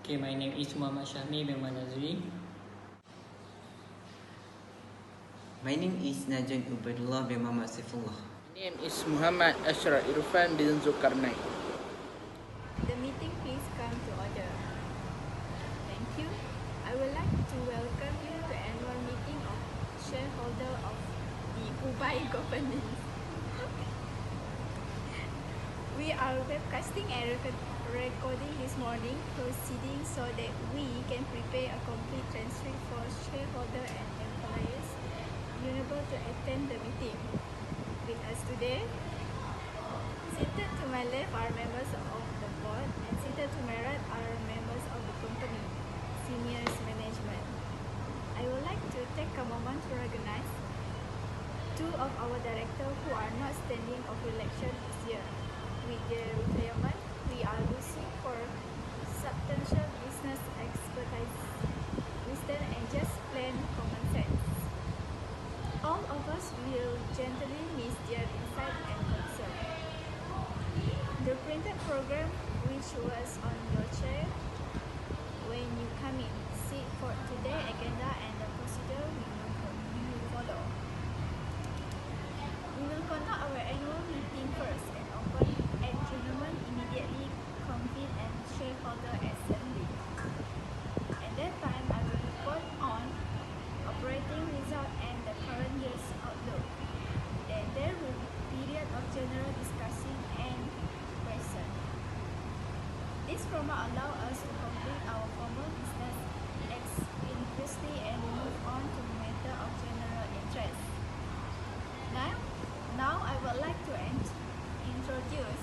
Okay, my name is Kumpulan Syahmi bin Manazri. My name is Najib Ubaidullah bin Muhammad Saifullah. My name is Muhammad Ashraf Irfan bin Zulkarnain. The meeting please come to order. Thank you. I would like to welcome you to the annual meeting of shareholder of the Ubay Company. We are webcasting and recording this morning proceedings so that we can prepare a complete transcript for shareholder and employees unable to attend the meeting. With us today, seated to my left are members of the board and seated to my right are members of the company, seniors management. I would like to take a moment to recognize two of our directors who are not standing for election this year. With their retirement, we are losing for substantial business expertise, wisdom and just plain common sense. All of us will gently miss their insight and concern. The printed program which was on your chair when you come in, see for today's agenda and the procedure we will follow. We will conduct our annual meeting first and open adjournment immediately convene and shareholder assembly. At that time, I will report on operating result and the current year's outlook. Then there will be period of general discussing and question. This format allows us to complete our formal business expeditiously and move on to the matter of general interest. Now I would like to introduce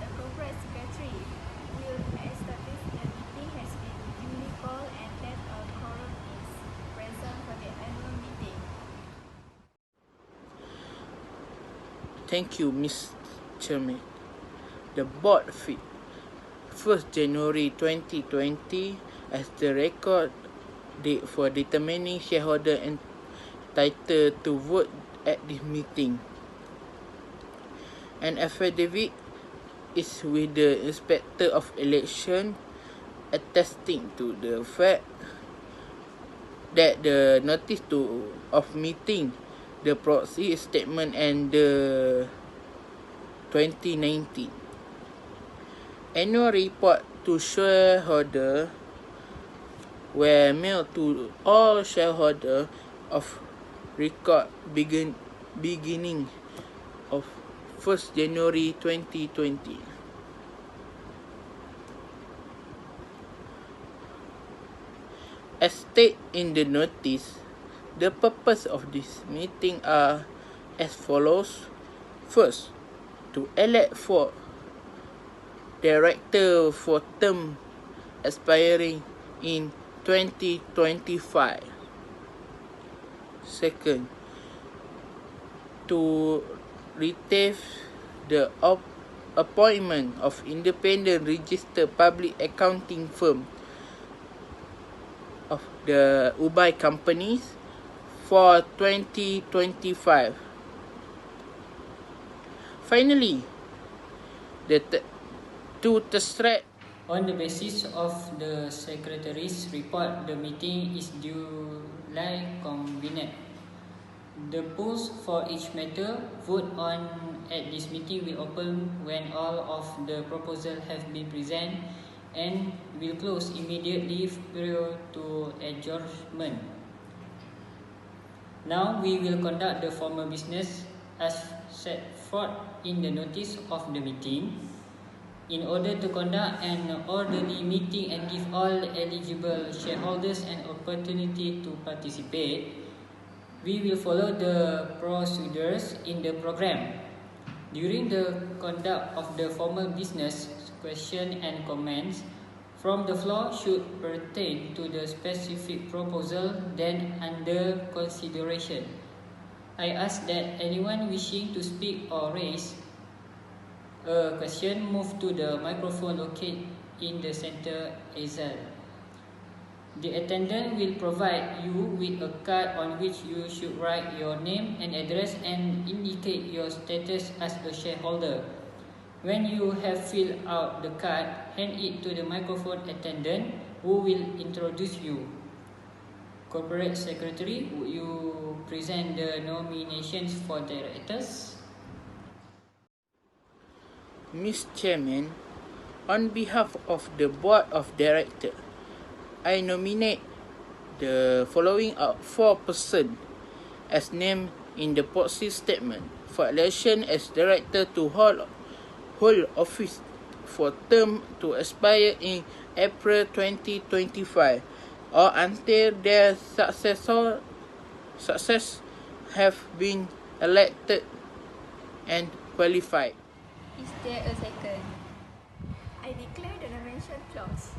the corporate secretary who will establish the meeting has been duly called and that a quorum is present for the annual meeting. Thank you, Ms. Chairman. The board fixed 1st January 2020 as the record date for determining shareholder entitled to vote at this meeting. An affidavit is with the Inspector of Election attesting to the fact that the notice of meeting, the proxy statement and the 2019 annual report to shareholder were mailed to all shareholders of record beginning of 1st January 2020. As stated in the notice, the purpose of this meeting are as follows. First, to elect 4 director for term expiring in 2025. Second, to retain the appointment of independent registered public accounting firm of the Ubay companies for 2025. Finally, to extract. On the basis of the Secretary's report, the meeting is duly convened. The polls for each matter voted on at this meeting will open when all of the proposals have been presented and will close immediately prior to adjournment. Now we will conduct the formal business as set forth in the notice of the meeting. In order to conduct an orderly meeting and give all eligible shareholders an opportunity to participate, we will follow the procedures in the program. During the conduct of the formal business, questions and comments from the floor should pertain to the specific proposal then under consideration. I ask that anyone wishing to speak or raise a question move to the microphone located in the center aisle. The attendant will provide you with a card on which you should write your name and address and indicate your status as a shareholder. When you have filled out the card, hand it to the microphone attendant who will introduce you. Corporate Secretary, would you present the nominations for directors? Mr. Chairman, on behalf of the Board of Directors, I nominate the following 4 persons as named in the proxy statement for election as director to hold office for term to expire in April 2025 or until their success have been elected and qualified. Is there a second? I declare the nomination closed.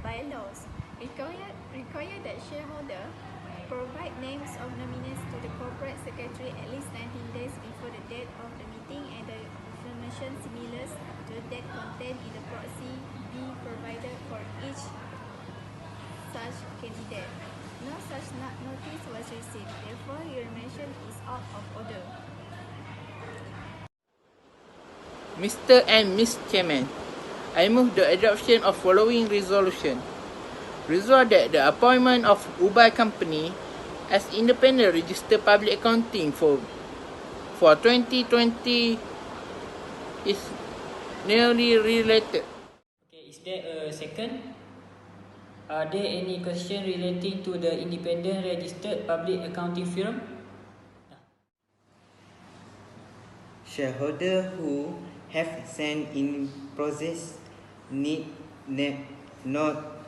Bylaws require that shareholder provide names of nominees to the corporate secretary at least 19 days before the date of the meeting, and the information similar to that contained in the proxy be provided for each such candidate. No such notice was received. Therefore, your nomination is out of order. Mr. and Ms. Chairman, I move the adoption of following resolution. Resolved that the appointment of Ubay Company as independent registered public accounting for 2020 is nearly related. Okay, is there a second? Are there any questions relating to the independent registered public accounting firm? Shareholder who have sent in process need not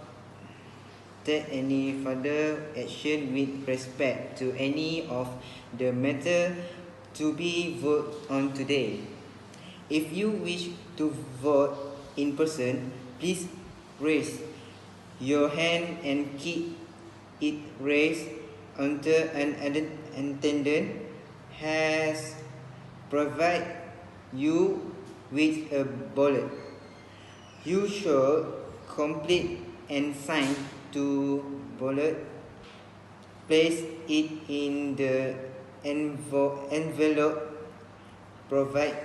take any further action with respect to any of the matter to be voted on today. If you wish to vote in person, please raise your hand and keep it raised until an attendant has provided you with a ballot. You should complete and sign to ballot, place it in the envelope provided,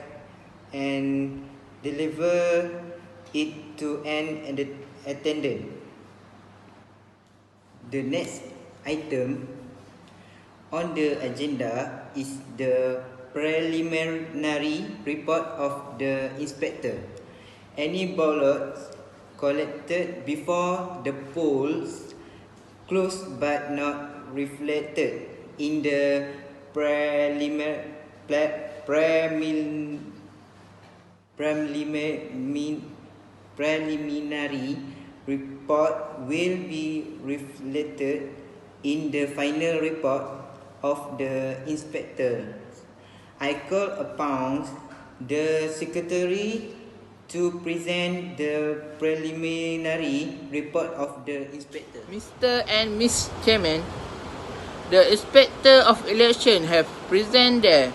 and deliver it to an attendant. The next item on the agenda is the preliminary report of the inspector. Any ballots collected before the polls closed but not reflected in the preliminary report will be reflected in the final report of the inspector. I call upon the secretary to present the preliminary report of the inspector. Mr. and Ms. Chairman, the Inspector of Election have presented their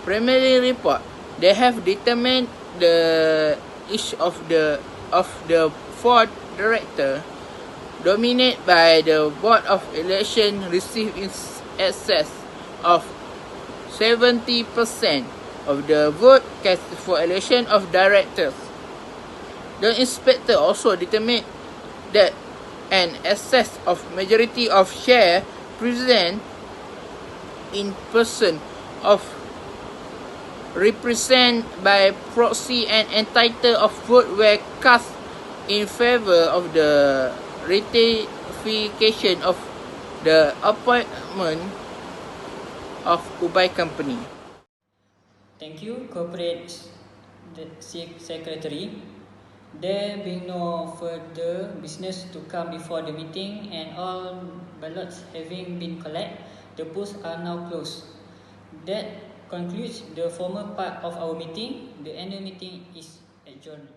preliminary report. They have determined each of the 4 directors nominated by the Board of Election received in excess of 70% of the vote cast for election of directors. The inspector also determined that an excess of majority of shares present in person of represent by proxy and entitled of vote were cast in favor of the ratification of the appointment of Ubay Company. Thank you, Corporate Secretary. There being no further business to come before the meeting and all ballots having been collected, the polls are now closed. That concludes the formal part of our meeting. The annual meeting is adjourned.